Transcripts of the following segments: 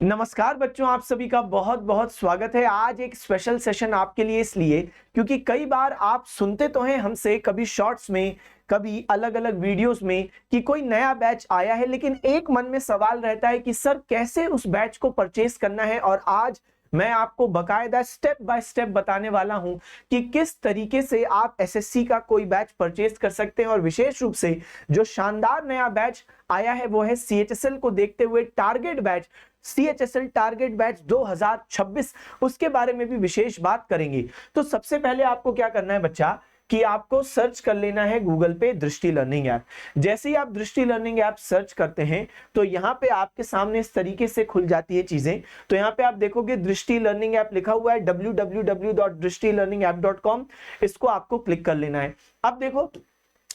नमस्कार बच्चों, आप सभी का बहुत बहुत स्वागत है। आज एक स्पेशल सेशन आपके लिए इसलिए क्योंकि कई बार आप सुनते तो हैं हमसे, कभी शॉर्ट्स में, कभी अलग अलग वीडियोस में, कि कोई नया बैच आया है, लेकिन एक मन में सवाल रहता है कि सर कैसे उस बैच को परचेस करना है। और आज मैं आपको बकायदा स्टेप बाय स्टेप बताने वाला हूं कि किस तरीके से आप एसएससी का कोई बैच परचेस कर सकते हैं। और विशेष रूप से जो शानदार नया बैच आया है वो है सीएचएसएल को देखते हुए target batch, CHSL target batch 2026, उसके बारे में भी विशेष बात करेंगे। तो सबसे पहले आपको क्या करना है बच्चा कि आपको सर्च कर लेना है गूगल पे दृष्टि लर्निंग ऐप। जैसे ही आप दृष्टि लर्निंग ऐप सर्च करते हैं तो यहाँ पे आपके सामने इस तरीके से खुल जाती है चीजें। तो यहाँ पे आप देखोगे दृष्टि लर्निंग ऐप लिखा हुआ है, www.drishtilearningapp.com। इसको आपको क्लिक कर लेना है। अब देखो,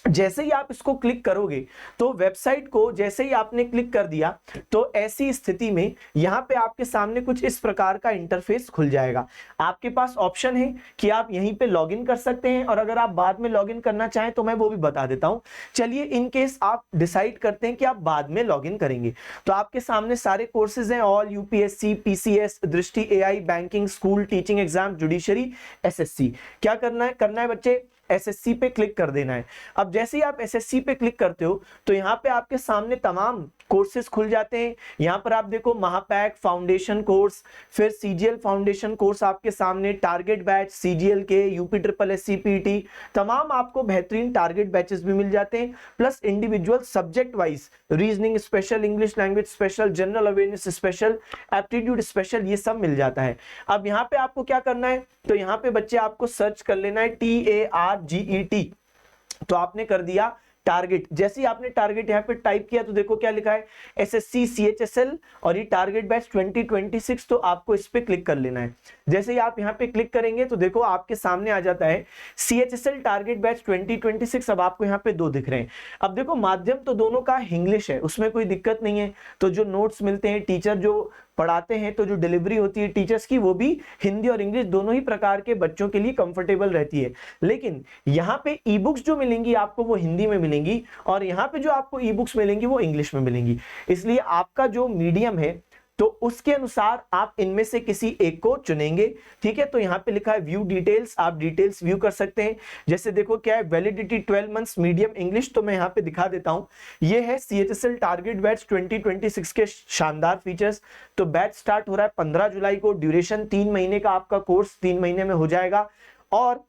जैसे ही आप इसको क्लिक करोगे तो वेबसाइट को जैसे ही आपने क्लिक कर दिया तो ऐसी स्थिति में यहां पे आपके सामने कुछ इस प्रकार का इंटरफेस खुल जाएगा। आपके पास ऑप्शन है कि आप यहीं पे लॉगिन कर सकते हैं, और अगर आप बाद में लॉगिन करना चाहें तो मैं वो भी बता देता हूं। चलिए, इन केस आप डिसाइड करते हैं कि आप बाद में लॉगिन करेंगे तो आपके सामने सारे कोर्सेज हैं, ऑल यूपीएससी, पीसीएस, दृष्टि AI, banking, school, teaching exam, judiciary, SSC. क्या करना है बच्चे, एसएससी पे क्लिक कर देना है। अब जैसे ही आप एसएससी पे क्लिक करते हो तो यहाँ पे आपके सामने तमाम कोर्सेज खुल जाते हैं। यहाँ पर आप देखो महापैक फाउंडेशन कोर्स, फिर सीजीएल फाउंडेशन कोर्स आपके सामने, टारगेट बैच, सीजीएल के, यूपी ट्रिपल एस सीपीटी, तमाम आपको बेहतरीन टारगेट बैचेस भी मिल जाते हैं। Plus individual subject wise reasoning special, English language special, general awareness special, aptitude special, ये सब मिल जाता है। अब यहाँ पे आपको क्या करना है, तो यहाँ पे बच्चे आपको सर्च कर लेना है TARGET। तो आपने कर दिया टारगेट। जैसे ही आपने टारगेट यहाँ पे टाइप किया तो देखो क्या लिखा है, एसएससी सीएचएसएल और ये टारगेट बैच 2026। तो आपको इस पे क्लिक कर लेना है। जैसे ही आप यहाँ पे क्लिक करेंगे तो देखो आपके सामने आ जाता है सीएचएसएल टारगेट बैच 2026। अब आपको यहाँ पे दो दिख रहे हैं। अब देखो, माध्यम तो दोनों का इंग्लिश है, उसमें कोई दिक्कत नहीं है। तो जो नोट्स मिलते हैं, टीचर जो पढ़ाते हैं, तो जो डिलीवरी होती है टीचर्स की, वो भी हिंदी और इंग्लिश दोनों ही प्रकार के बच्चों के लिए कंफर्टेबल रहती है। लेकिन यहाँ पे ई बुक्स जो मिलेंगी आपको वो हिंदी में मिलेंगी, और यहाँ पे जो आपको ई बुक्स मिलेंगी वो इंग्लिश में मिलेंगी। इसलिए आपका जो मीडियम है तो उसके अनुसार आप इनमें से किसी एक को चुनेंगे। ठीक है, तो यहाँ पे लिखा है व्यू डिटेल्स, आप डिटेल्स व्यू कर सकते हैं। जैसे देखो क्या है, वैलिडिटी 12 मंथ्स, मीडियम इंग्लिश। तो मैं यहाँ पे दिखा देता हूँ, ये है सीएचएसएल टारगेट बैच 2026 के शानदार फीचर्स। तो बैच स्टार्ट हो रहा है 15 जुलाई को, ड्यूरेशन 3 महीने का, आपका कोर्स 3 महीने में हो जाएगा। और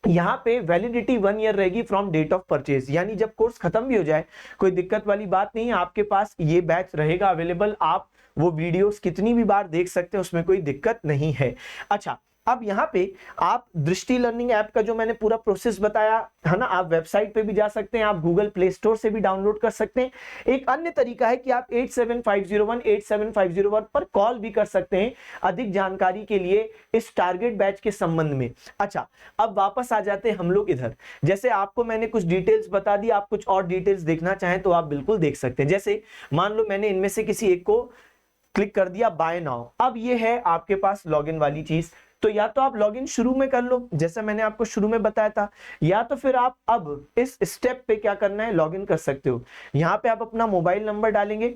यहाँ पे वैलिडिटी 1 ईयर रहेगी फ्रॉम डेट ऑफ परचेज, यानी जब कोर्स खत्म भी हो जाए कोई दिक्कत वाली बात नहीं है, आपके पास ये बैच रहेगा अवेलेबल। आप वो वीडियोस कितनी भी बार देख सकते हैं, उसमें कोई दिक्कत नहीं है। अच्छा, अब यहाँ पे आप दृष्टि लर्निंग ऐप का जो मैंने पूरा प्रोसेस बताया है ना, आप वेबसाइट पे भी जा सकते हैं, आप गूगल प्ले स्टोर से भी डाउनलोड कर सकते हैं। एक अन्य तरीका है कि आप 8750187501 पर कॉल भी कर सकते हैं अधिक जानकारी के लिए इस टारगेट बैच के संबंध में। अच्छा, अब वापस आ जाते हैं हम लोग इधर। जैसे आपको मैंने कुछ डिटेल्स बता दी, आप कुछ और डिटेल्स देखना चाहें तो आप बिल्कुल देख सकते हैं। जैसे मान लो मैंने इनमें से किसी एक को क्लिक कर दिया, बाय नाउ। अब ये है आपके पास लॉगिन वाली चीज। तो या तो आप लॉगिन शुरू में कर लो जैसा मैंने आपको शुरू में बताया था, या तो फिर आप अब इस स्टेप पे क्या करना है, लॉगिन कर सकते हो। यहाँ पे आप अपना मोबाइल नंबर डालेंगे,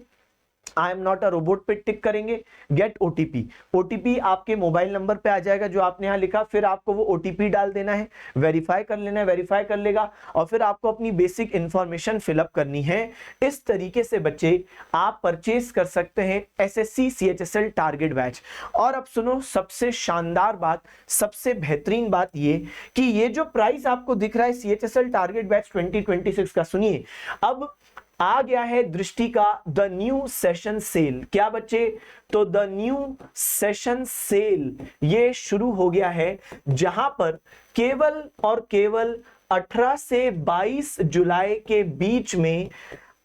I am not a robot पे टिक करेंगे, गेट ओटीपी। ओटीपी आपके मोबाइल नंबर पे आ जाएगा जो आपने यहाँ लिखा, फिर आपको वो ओटीपी डाल देना है, वेरीफाई कर लेना है, वेरीफाई कर लेगा, और फिर आपको अपनी बेसिक इंफॉर्मेशन फिलअप करनी है। इस तरीके से बच्चे आप परचेज कर सकते हैं एसएससी सीएचएसएल टारगेट बैच। और अब सुनो सबसे शानदार बात, सबसे बेहतरीन बात ये कि ये जो प्राइस आपको दिख रहा है सीएचएसएल टारगेट बैच 2026 का, सुनिए, अब आ गया है दृष्टि का द न्यू सेशन सेल। क्या बच्चे, तो द न्यू सेशन सेल ये शुरू हो गया है, जहां पर केवल और केवल 18 से 22 जुलाई के बीच में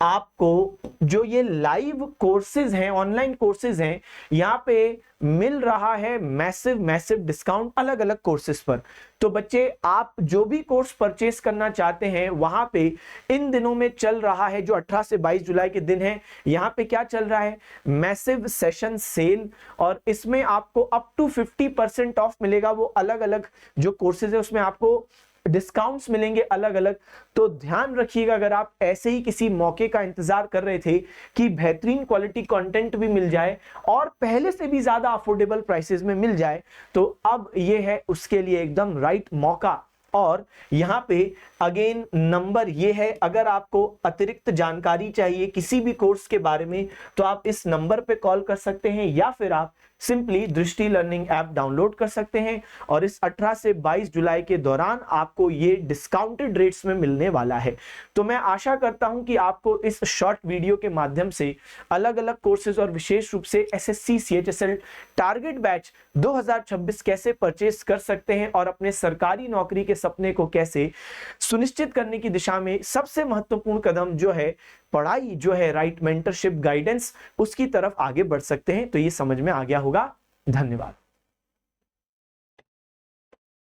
आपको जो ये लाइव कोर्सेज हैं, ऑनलाइन कोर्सेज हैं, यहाँ पे मिल रहा है मैसिव डिस्काउंट अलग अलग कोर्सेज पर। तो बच्चे आप जो भी कोर्स परचेस करना चाहते हैं वहां पे इन दिनों में चल रहा है, जो 18 से 22 जुलाई के दिन है, यहाँ पे क्या चल रहा है, मैसिव सेशन सेल। और इसमें आपको अप टू 50% ऑफ मिलेगा। वो अलग अलग जो कोर्सेज है उसमें आपको डिस्काउंट्स मिलेंगे अलग अलग। तो ध्यान रखिएगा, अगर आप ऐसे ही किसी मौके का इंतजार कर रहे थे कि बेहतरीन क्वालिटी कंटेंट भी मिल जाए और पहले से भी ज्यादा अफोर्डेबल प्राइसेस में मिल जाए, तो अब ये है उसके लिए एकदम राइट मौका। और यहाँ पे अगेन नंबर ये है, अगर आपको अतिरिक्त जानकारी चाहिए किसी भी कोर्स के बारे में तो आप इस नंबर पे कॉल कर सकते हैं, या फिर आप सिंपली दृष्टि लर्निंग ऐप डाउनलोड कर सकते हैं। और इस 18 से 22 जुलाई के दौरान आपको ये डिस्काउंटेड रेट्स में मिलने वाला है। तो मैं आशा करता हूं कि आपको इस शॉर्ट वीडियो के माध्यम से अलग अलग कोर्सेज और विशेष रूप से एसएससी सीएचएसएल टारगेट बैच 2026 कैसे परचेस कर सकते हैं और अपने सरकारी नौकरी के सपने को कैसे सुनिश्चित करने की दिशा में सबसे महत्वपूर्ण कदम जो है पढ़ाई, जो है राइट मेंटरशिप गाइडेंस, उसकी तरफ आगे बढ़ सकते हैं। तो ये समझ में आ गया होगा। धन्यवाद।